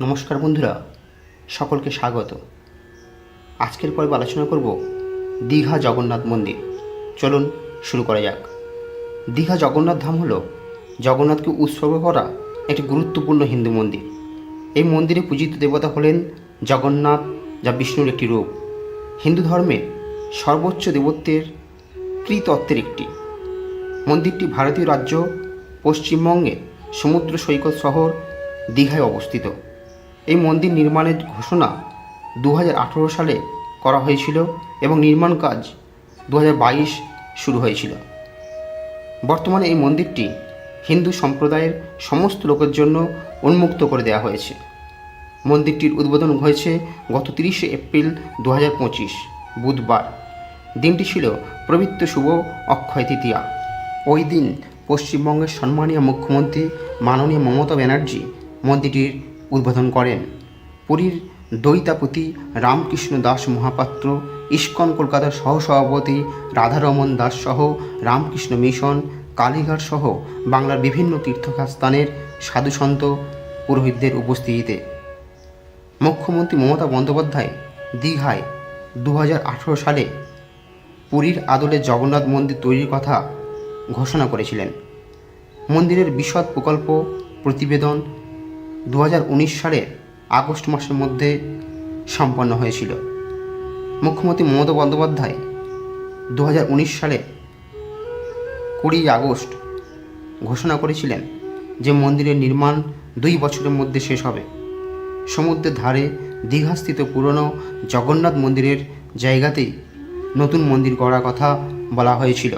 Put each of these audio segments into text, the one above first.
নমস্কার বন্ধুরা, সকলকে স্বাগত। আজকের পর্বে আলোচনা করব দীঘা জগন্নাথ মন্দির। চলুন শুরু করা যাক। দীঘা জগন্নাথ ধাম হল জগন্নাথকে উৎসর্গ করা একটি গুরুত্বপূর্ণ হিন্দু মন্দির। এই মন্দিরে পূজিত দেবতা হলেন জগন্নাথ, যা বিষ্ণুর একটি রূপ। হিন্দু ধর্মের সর্বোচ্চ দেবত্বের ত্রিতত্ত্বের একটি। মন্দিরটি ভারতীয় রাজ্য পশ্চিমবঙ্গের সমুদ্র সৈকত শহর দীঘায় অবস্থিত। এই মন্দির নির্মাণের ঘোষণা 2018 সালে করা হয়েছিল এবং নির্মাণ কাজ 2022 শুরু হয়েছিল। বর্তমানে এই মন্দিরটি হিন্দু সম্প্রদায়ের সমস্ত লোকের জন্য উন্মুক্ত করে দেওয়া হয়েছে। মন্দিরটির উদ্বোধন হয়েছে গত 30 এপ্রিল 2025 বুধবার। দিনটি ছিল পবিত্র শুভ অক্ষয় তৃতীয়া। ওই দিন পশ্চিমবঙ্গের সম্মানীয় মুখ্যমন্ত্রী মাননীয় মমতা ব্যানার্জি মন্দিরটির উদ্বোধন করেন। পুরীর দৈতাপতি রামকৃষ্ণ দাস মহাপাত্র, ইস্কন কলকাতার সহসভাপতি রাধারমন দাস সহ রামকৃষ্ণ মিশন, কালীঘাট সহ বাংলার বিভিন্ন তীর্থস্থানের সাধুসন্ত পুরোহিতদের উপস্থিতিতে মুখ্যমন্ত্রী মমতা বন্দ্যোপাধ্যায় দীঘায় 2018 সালে পুরীর আদলে জগন্নাথ মন্দির তৈরির কথা ঘোষণা করেছিলেন। মন্দিরের বিশদ প্রকল্প প্রতিবেদন 2019 সালের আগস্ট মাসের মধ্যে সম্পন্ন হয়েছিল। মুখ্যমন্ত্রী মমতা বন্দ্যোপাধ্যায় 2019 সালে 20 আগস্ট ঘোষণা করেছিলেন যে মন্দিরের নির্মাণ 2 বছরের মধ্যে শেষ হবে। সমুদ্রের ধারে দীঘাস্থিত পুরনো জগন্নাথ মন্দিরের জায়গাতেই নতুন মন্দির গড়ার কথা বলা হয়েছিল।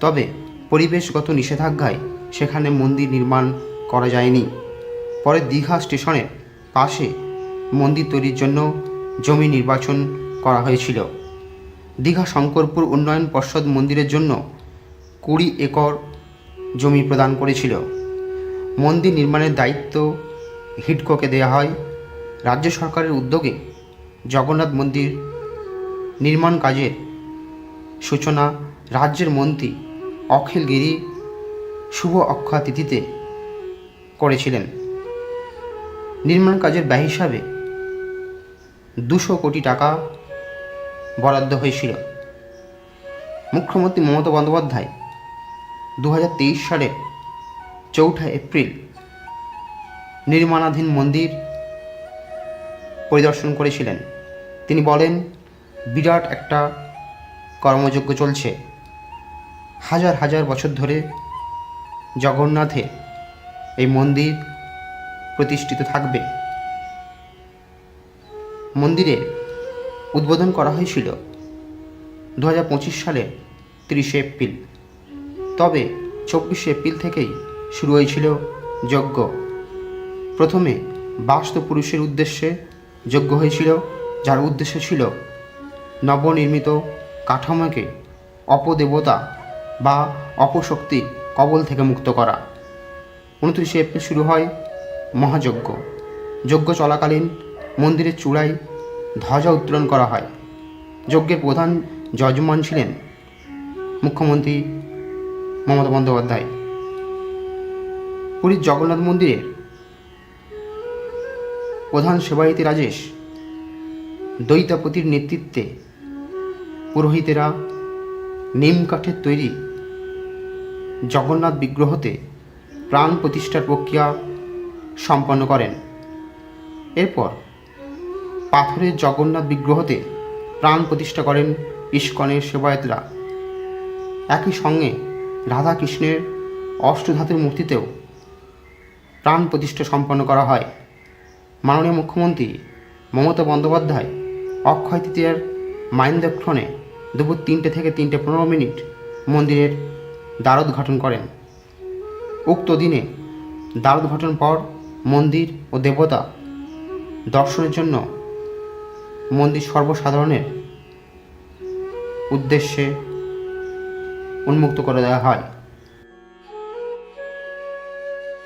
তবে পরিবেশগত নিষেধাজ্ঞায় সেখানে মন্দির নির্মাণ করা যায়নি। পরে দীঘা স্টেশনের পাশে মন্দির তৈরির জন্য জমি নির্বাচন করা হয়েছিল। দীঘা শঙ্করপুর উন্নয়ন পর্ষদ মন্দিরের জন্য 20 একর জমি প্রদান করেছিল। মন্দির নির্মাণের দায়িত্ব হিডকোকে দেওয়া হয়। রাজ্য সরকারের উদ্যোগে জগন্নাথ মন্দির নির্মাণ কাজের সূচনা রাজ্যের মন্ত্রী অখিল গিরি শুভ অক্ষয় তিথিতে করেছিলেন। নির্মাণ কাজের ব্যয় হিসাবে 200 কোটি টাকা বরাদ্দ হয়েছিল। মুখ্যমন্ত্রী মমতা বন্দ্যোপাধ্যায় 2023 সালের 4 এপ্রিল নির্মাণাধীন মন্দির পরিদর্শন করেছিলেন। তিনি বলেন, বিরাট একটা কর্মযজ্ঞ চলছে। হাজার হাজার বছর ধরে জগন্নাথে এই মন্দির প্রতিষ্ঠিত থাকবে। মন্দিরের উদ্বোধন করা হয়েছিল 2025 সালের 30 এপ্রিল। তবে 24 এপ্রিল থেকেই শুরু হয়েছিল যজ্ঞ। প্রথমে বাস্তু পুরুষের উদ্দেশ্যে যজ্ঞ হয়েছিল, যার উদ্দেশ্য ছিল নবনির্মিত কাঠামোকে অপদেবতা বা অপশক্তি কবল থেকে মুক্ত করা। 29 এপ্রিল শুরু হয় মহাযজ্ঞ। যজ্ঞ চলাকালীন মন্দিরের চূড়ায় ধ্বজা উত্তোলন করা হয়। যজ্ঞের প্রধান যজমান ছিলেন মুখ্যমন্ত্রী মমতা বন্দ্যোপাধ্যায়। পুরীর জগন্নাথ মন্দিরের প্রধান সেবায়িত রাজেশ দৈতাপতির নেতৃত্বে পুরোহিতেরা নিম কাঠের তৈরি জগন্নাথ বিগ্রহতে প্রাণ প্রতিষ্ঠার প্রক্রিয়া সম্পন্ন করেন। এরপর পাথরের জগন্নাথ বিগ্রহতে প্রাণ প্রতিষ্ঠা করেন ইস্কনের সেবায়েতরা। একই সঙ্গে রাধা কৃষ্ণের অষ্টধাতুর মূর্তিতেও প্রাণ প্রতিষ্ঠা সম্পন্ন করা হয়। মাননীয় মুখ্যমন্ত্রী মমতা বন্দ্যোপাধ্যায় অক্ষয় তৃতীয়ার মাইন্দ্রক্ষণে দুপুর 3টে থেকে 3:15 মন্দিরের দ্বারোদ্ঘাটন করেন। উক্ত দিনে দ্বারোদ্ঘাটন পর মন্দির ও দেবতা দর্শনের জন্য মন্দির সর্বসাধারণের উদ্দেশ্যে উন্মুক্ত করে দেওয়া হয়।